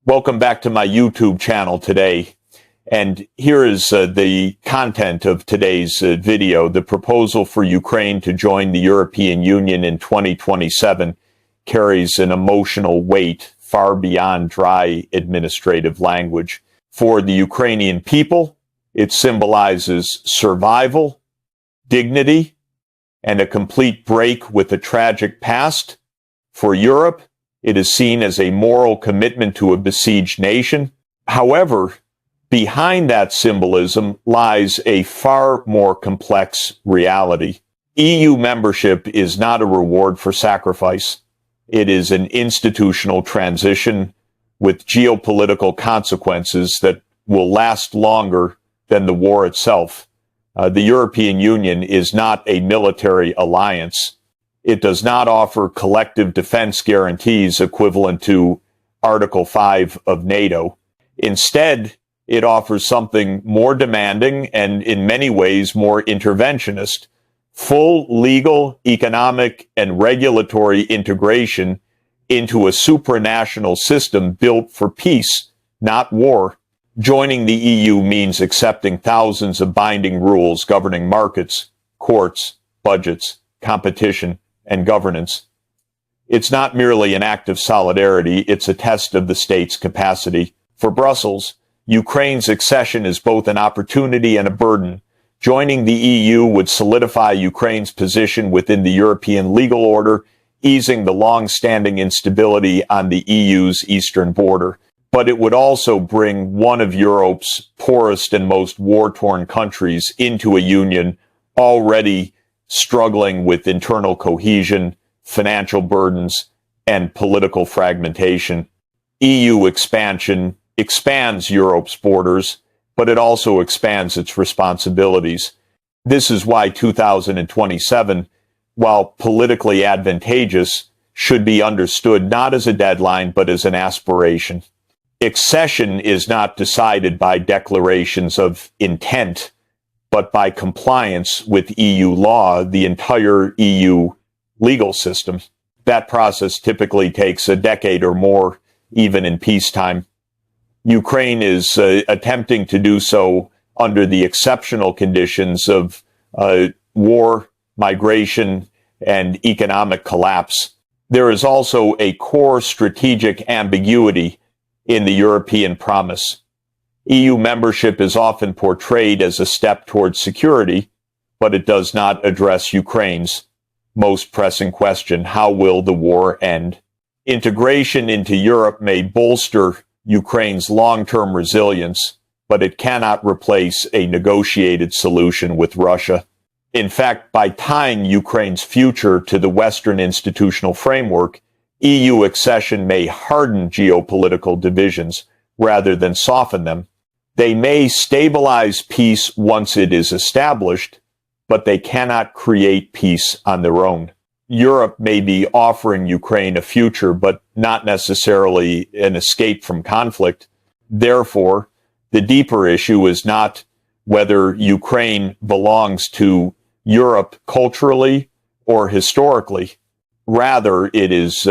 Welcome back to my YouTube channel today. And here is the content of today's video. The proposal for Ukraine to join the European Union in 2027 carries an emotional weight far beyond dry administrative language. For the Ukrainian people, it symbolizes survival, dignity, and a complete break with a tragic past. For Europe, it is seen as a moral commitment to a besieged nation. However, behind that symbolism lies a far more complex reality. EU membership is not a reward for sacrifice. It is an institutional transition with geopolitical consequences that will last longer than the war itself. The European Union is not a military alliance. It does not offer collective defense guarantees equivalent to Article 5 of NATO. Instead, it offers something more demanding and in many ways more interventionist: full legal, economic, and regulatory integration into a supranational system built for peace, not war. Joining the EU means accepting thousands of binding rules governing markets, courts, budgets, competition, and governance. It's not merely an act of solidarity, it's a test of the state's capacity. For Brussels, Ukraine's accession is both an opportunity and a burden. Joining the EU would solidify Ukraine's position within the European legal order, easing the long-standing instability on the EU's eastern border. But it would also bring one of Europe's poorest and most war-torn countries into a union already struggling with internal cohesion, financial burdens, and political fragmentation. EU expansion expands Europe's borders, but it also expands its responsibilities. This is why 2027, while politically advantageous, should be understood not as a deadline, but as an aspiration. Accession is not decided by declarations of intent, but by compliance with EU law, the entire EU legal system. That process typically takes a decade or more, even in peacetime. Ukraine is attempting to do so under the exceptional conditions of war, migration, and economic collapse. There is also a core strategic ambiguity in the European promise. EU membership is often portrayed as a step towards security, but it does not address Ukraine's most pressing question: how will the war end? Integration into Europe may bolster Ukraine's long-term resilience, but it cannot replace a negotiated solution with Russia. In fact, by tying Ukraine's future to the Western institutional framework, EU accession may harden geopolitical divisions rather than soften them. They may stabilize peace once it is established, but they cannot create peace on their own. Europe may be offering Ukraine a future, but not necessarily an escape from conflict. Therefore, the deeper issue is not whether Ukraine belongs to Europe culturally or historically. Rather, it is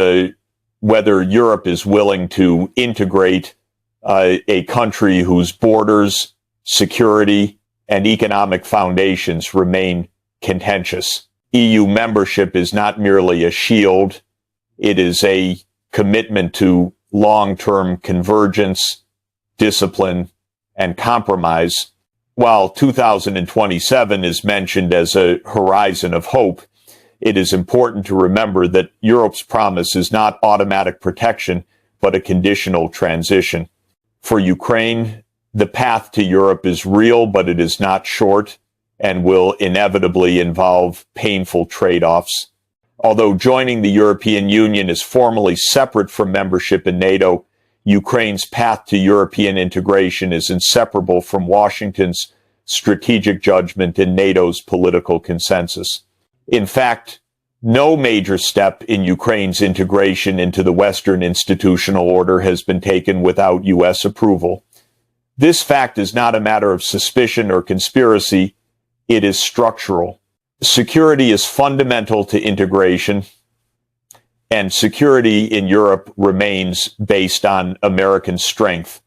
whether Europe is willing to integrate a country whose borders, security, and economic foundations remain contentious. EU membership is not merely a shield, it is a commitment to long-term convergence, discipline, and compromise. While 2027 is mentioned as a horizon of hope, it is important to remember that Europe's promise is not automatic protection, but a conditional transition. For Ukraine, the path to Europe is real, but it is not short and will inevitably involve painful trade-offs. Although joining the European Union is formally separate from membership in NATO, Ukraine's path to European integration is inseparable from Washington's strategic judgment and NATO's political consensus. In fact, no major step in Ukraine's integration into the Western institutional order has been taken without U.S. approval. This fact is not a matter of suspicion or conspiracy, it is structural. Security is fundamental to integration, and security in Europe remains based on American strength.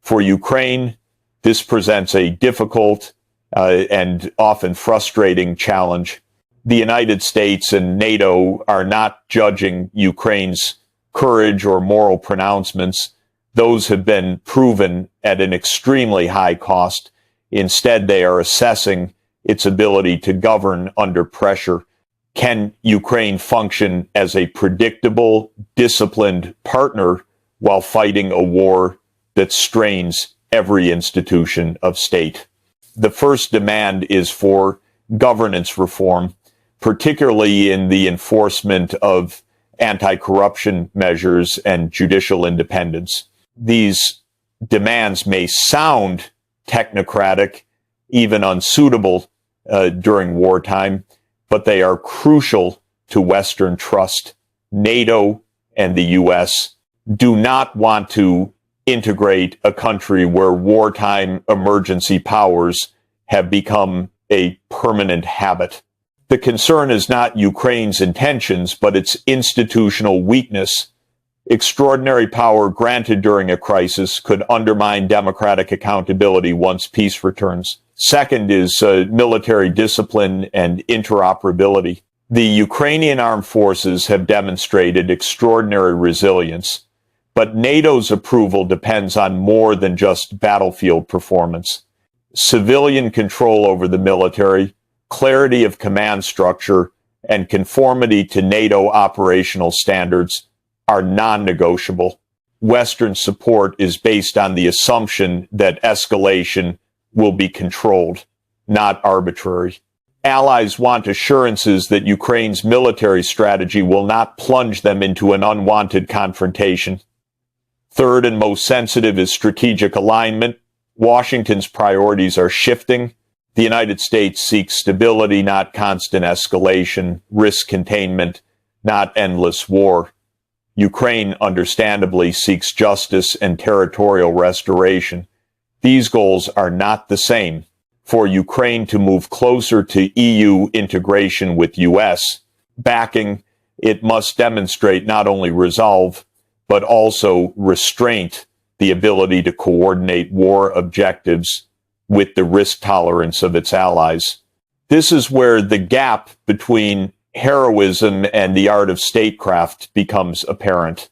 For Ukraine, this presents a difficult and often frustrating challenge. The United States and NATO are not judging Ukraine's courage or moral pronouncements. Those have been proven at an extremely high cost. Instead, they are assessing its ability to govern under pressure. Can Ukraine function as a predictable, disciplined partner while fighting a war that strains every institution of state? The first demand is for governance reform, particularly in the enforcement of anti-corruption measures and judicial independence. These demands may sound technocratic, even unsuitable during wartime, but they are crucial to Western trust. NATO and the U.S. do not want to integrate a country where wartime emergency powers have become a permanent habit. The concern is not Ukraine's intentions, but its institutional weakness. Extraordinary power granted during a crisis could undermine democratic accountability once peace returns. Second is military discipline and interoperability. The Ukrainian armed forces have demonstrated extraordinary resilience, but NATO's approval depends on more than just battlefield performance. Civilian control over the military, clarity of command structure, and conformity to NATO operational standards are non-negotiable. Western support is based on the assumption that escalation will be controlled, not arbitrary. Allies want assurances that Ukraine's military strategy will not plunge them into an unwanted confrontation. Third and most sensitive is strategic alignment. Washington's priorities are shifting. The United States seeks stability, not constant escalation, risk containment, not endless war. Ukraine, understandably, seeks justice and territorial restoration. These goals are not the same. For Ukraine to move closer to EU integration with U.S. backing, it must demonstrate not only resolve, but also restraint, the ability to coordinate war objectives with the risk tolerance of its allies. This is where the gap between heroism and the art of statecraft becomes apparent.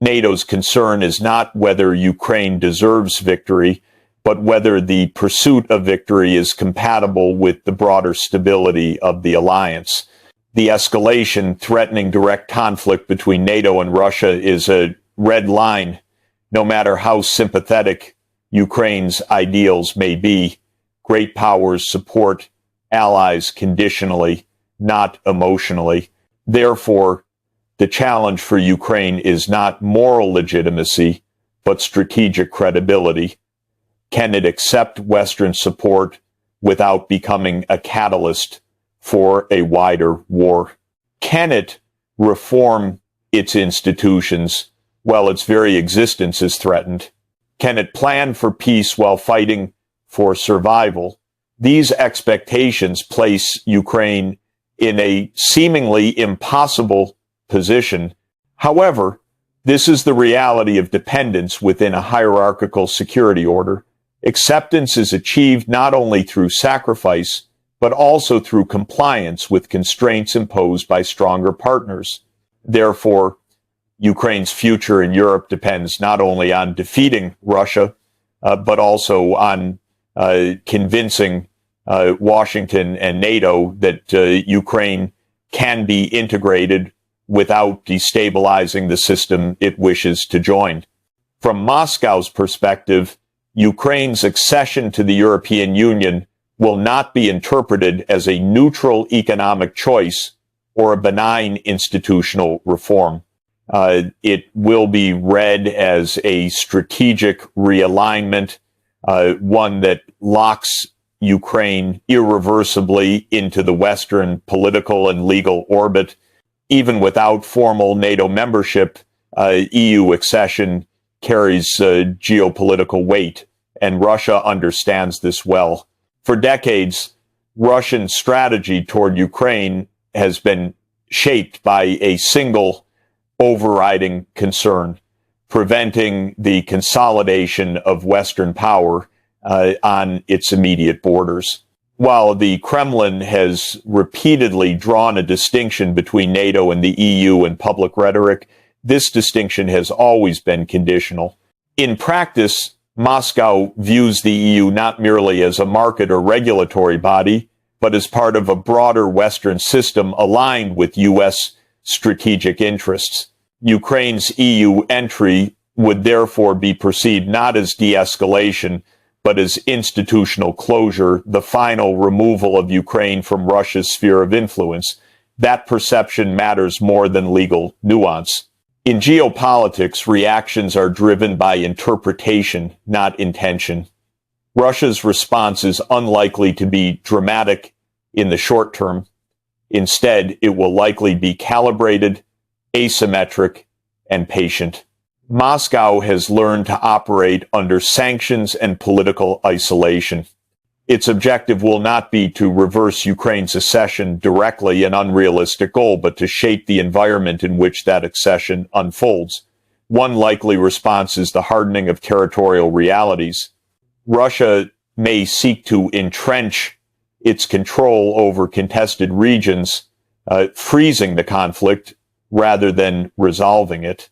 NATO's concern is not whether Ukraine deserves victory, but whether the pursuit of victory is compatible with the broader stability of the alliance. The escalation threatening direct conflict between NATO and Russia is a red line, no matter how sympathetic Ukraine's ideals may be. Great powers support allies conditionally, not emotionally. Therefore, the challenge for Ukraine is not moral legitimacy, but strategic credibility. Can it accept Western support without becoming a catalyst for a wider war? Can it reform its institutions while its very existence is threatened? Can it plan for peace while fighting for survival? These expectations place Ukraine in a seemingly impossible position. However, this is the reality of dependence within a hierarchical security order. Acceptance is achieved not only through sacrifice, but also through compliance with constraints imposed by stronger partners. Therefore, Ukraine's future in Europe depends not only on defeating Russia, but also on convincing Washington and NATO that Ukraine can be integrated without destabilizing the system it wishes to join. From Moscow's perspective, Ukraine's accession to the European Union will not be interpreted as a neutral economic choice or a benign institutional reform. It will be read as a strategic realignment, one that locks Ukraine irreversibly into the Western political and legal orbit. Even without formal NATO membership, EU accession carries geopolitical weight, and Russia understands this well. For decades, Russian strategy toward Ukraine has been shaped by a single overriding concern, preventing the consolidation of Western power on its immediate borders. While the Kremlin has repeatedly drawn a distinction between NATO and the EU in public rhetoric, this distinction has always been conditional. In practice, Moscow views the EU not merely as a market or regulatory body, but as part of a broader Western system aligned with U.S. strategic interests. Ukraine's EU entry would therefore be perceived not as de-escalation, but as institutional closure, the final removal of Ukraine from Russia's sphere of influence. That perception matters more than legal nuance. In geopolitics, reactions are driven by interpretation, not intention. Russia's response is unlikely to be dramatic in the short term. Instead, it will likely be calibrated, asymmetric, and patient. Moscow has learned to operate under sanctions and political isolation. Its objective will not be to reverse Ukraine's accession directly, an unrealistic goal, but to shape the environment in which that accession unfolds. One likely response is the hardening of territorial realities. Russia may seek to entrench its control over contested regions, freezing the conflict rather than resolving it.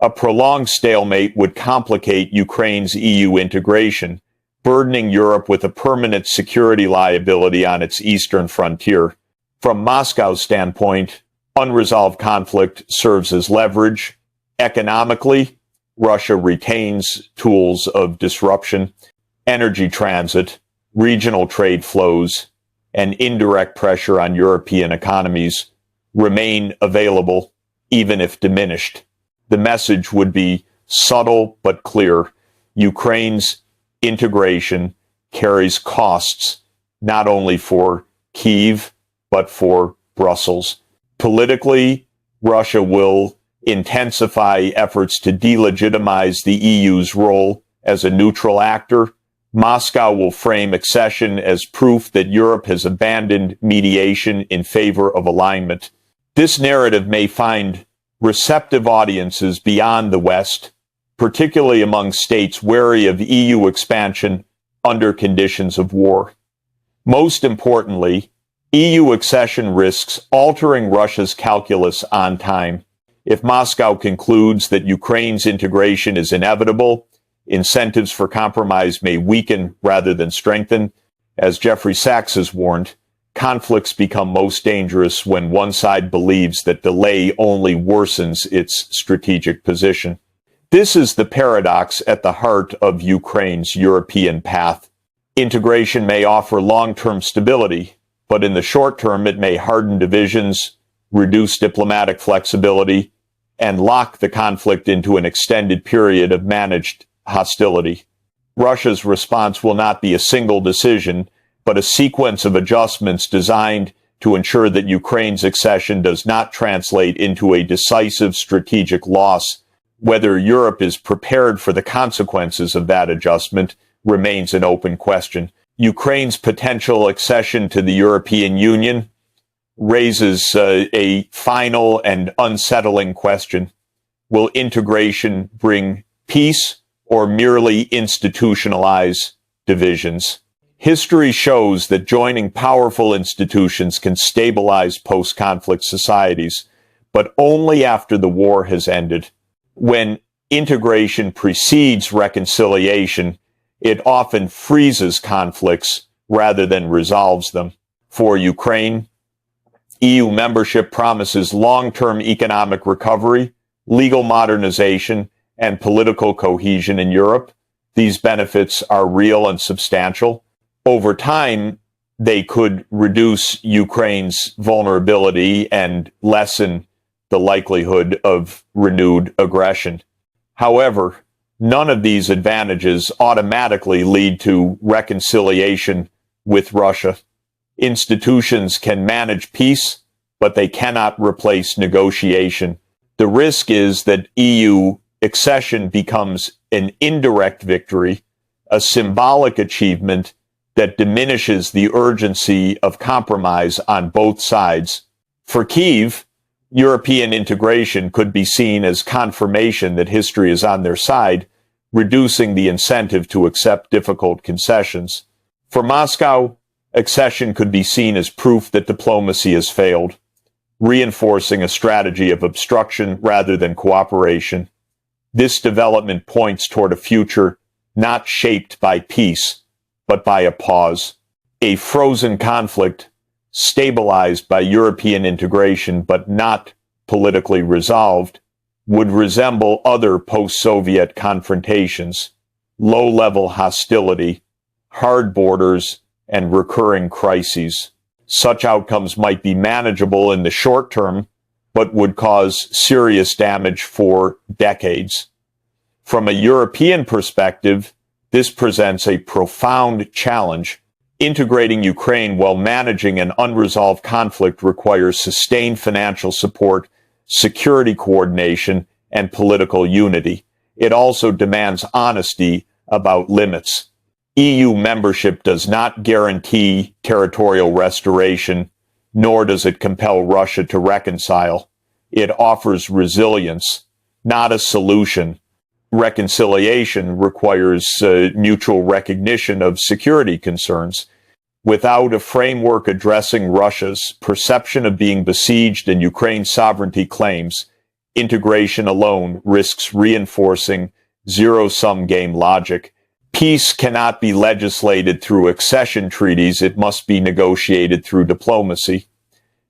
A prolonged stalemate would complicate Ukraine's EU integration, burdening Europe with a permanent security liability on its eastern frontier. From Moscow's standpoint, unresolved conflict serves as leverage. Economically, Russia retains tools of disruption, energy transit, regional trade flows, and indirect pressure on European economies remain available, even if diminished. The message would be subtle but clear. Ukraine's integration carries costs not only for Kyiv, but for Brussels. Politically, Russia will intensify efforts to delegitimize the EU's role as a neutral actor. Moscow will frame accession as proof that Europe has abandoned mediation in favor of alignment. This narrative may find receptive audiences beyond the West, particularly among states wary of EU expansion under conditions of war. Most importantly, EU accession risks altering Russia's calculus on time. If Moscow concludes that Ukraine's integration is inevitable, incentives for compromise may weaken rather than strengthen. As Jeffrey Sachs has warned, conflicts become most dangerous when one side believes that delay only worsens its strategic position. This is the paradox at the heart of Ukraine's European path. Integration may offer long-term stability, but in the short term it may harden divisions, reduce diplomatic flexibility, and lock the conflict into an extended period of managed hostility. Russia's response will not be a single decision, but a sequence of adjustments designed to ensure that Ukraine's accession does not translate into a decisive strategic loss. Whether Europe is prepared for the consequences of that adjustment remains an open question. Ukraine's potential accession to the European Union raises a final and unsettling question. Will integration bring peace or merely institutionalize divisions? History shows that joining powerful institutions can stabilize post-conflict societies, but only after the war has ended. When integration precedes reconciliation, it often freezes conflicts rather than resolves them. For Ukraine, EU membership promises long-term economic recovery, legal modernization, and political cohesion in Europe. These benefits are real and substantial. Over time, they could reduce Ukraine's vulnerability and lessen the likelihood of renewed aggression. However, none of these advantages automatically lead to reconciliation with Russia. Institutions can manage peace, but they cannot replace negotiation. The risk is that EU accession becomes an indirect victory, a symbolic achievement that diminishes the urgency of compromise on both sides. For Kyiv, European integration could be seen as confirmation that history is on their side, reducing the incentive to accept difficult concessions. For Moscow, accession could be seen as proof that diplomacy has failed, reinforcing a strategy of obstruction rather than cooperation. This development points toward a future not shaped by peace, but by a pause. A frozen conflict stabilized by European integration but not politically resolved would resemble other post-Soviet confrontations: low-level hostility, hard borders, and recurring crises. Such outcomes might be manageable in the short term, but would cause serious damage for decades. From a European perspective, this presents a profound challenge. Integrating Ukraine while managing an unresolved conflict requires sustained financial support, security coordination, and political unity. It also demands honesty about limits. EU membership does not guarantee territorial restoration, nor does it compel Russia to reconcile. It offers resilience, not a solution. Reconciliation requires mutual recognition of security concerns. Without a framework addressing Russia's perception of being besieged and Ukraine's sovereignty claims, integration alone risks reinforcing zero-sum game logic. Peace cannot be legislated through accession treaties. It must be negotiated through diplomacy.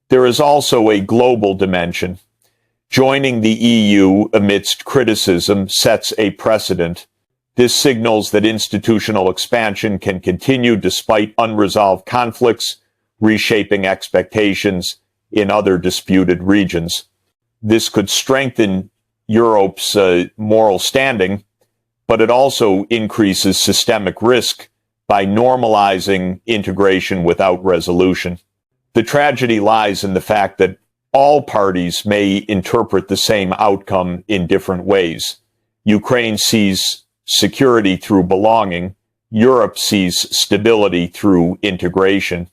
There is also a global dimension. Joining the EU amidst criticism sets a precedent. This signals that institutional expansion can continue despite unresolved conflicts, reshaping expectations in other disputed regions. This could strengthen Europe's moral standing, but it also increases systemic risk by normalizing integration without resolution. The tragedy lies in the fact that all parties may interpret the same outcome in different ways. Ukraine sees security through belonging. Europe sees stability through integration.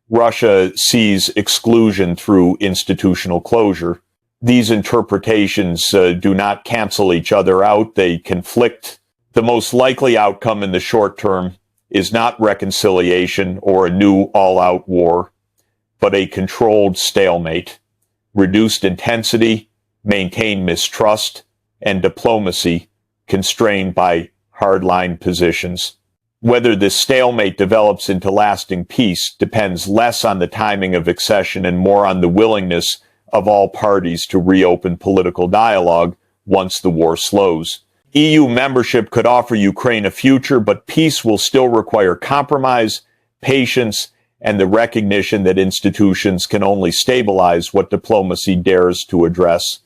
Russia sees exclusion through institutional closure. These interpretations do not cancel each other out. They conflict. The most likely outcome in the short term is not reconciliation or a new all-out war, but a controlled stalemate. Reduced intensity, maintained mistrust, and diplomacy constrained by hardline positions. Whether this stalemate develops into lasting peace depends less on the timing of accession and more on the willingness of all parties to reopen political dialogue once the war slows. EU membership could offer Ukraine a future, but peace will still require compromise, patience, and the recognition that institutions can only stabilize what diplomacy dares to address.